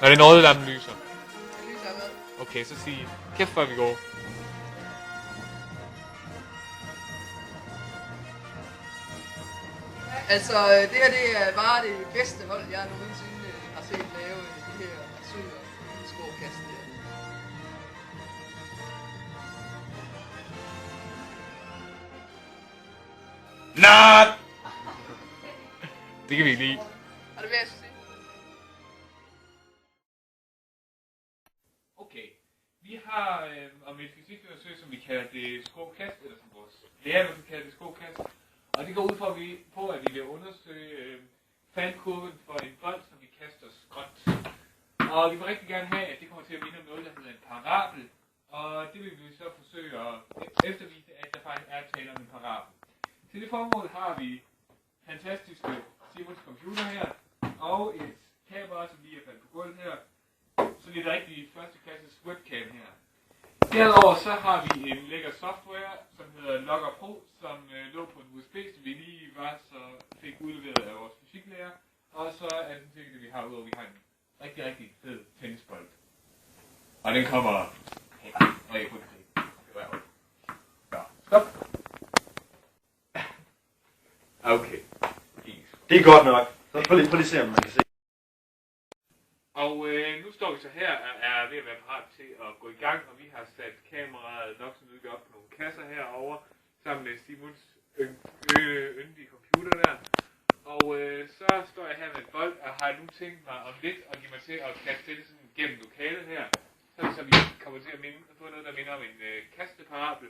Når den røde lampe lyser. Den lyser hvad? Okay, så sig kæft for vi går. Altså, det her det er bare det bedste hold, jeg nogensinde har set lave det her søger skovkast der. Nej! Det kan vi ikke lide. Og det vil jeg sige. Okay. Vi har om et fysikforsøg, som vi kalder det skovkast, eller som vores lærer vil kalde det skovkast. Og det går ud på, at vi vil undersøge faldkurven for en bold, som vi kaster skråt. Og vi vil rigtig gerne have, at det kommer til at minde om noget, der hedder en parabel. Og det vil vi så forsøge at eftervise, at der faktisk er tale om en parabel. Til det formål har vi fantastiske Simons computer her, og et kamera, som lige er faldet på gulvet her. Så det er et rigtig førsteklasses webcam her. Derudover så har vi en lækker software, som hedder Logger Pro, som lå på en USB, som vi lige var så fik udleveret af vores fysiklærer. Og så er den ting, vi har udover, vi har en rigtig, rigtig fed tennisbold. Og den kommer her, og jeg kunne ikke se. Ja, stop. Okay. Det er godt nok. Så prøv lige at se, om man kan se. Og nu står vi så her og er ved at være parat til at gå i gang, og vi har sat kameraet nok så nydeligt op på nogle kasser herovre, sammen med Simons yndige computer der. Og så står jeg her med en bold, og har nu tænkt mig om lidt at give mig til at kaste det sådan gennem lokalet her, så vi kommer til at få noget, der minder om en kasteparabel.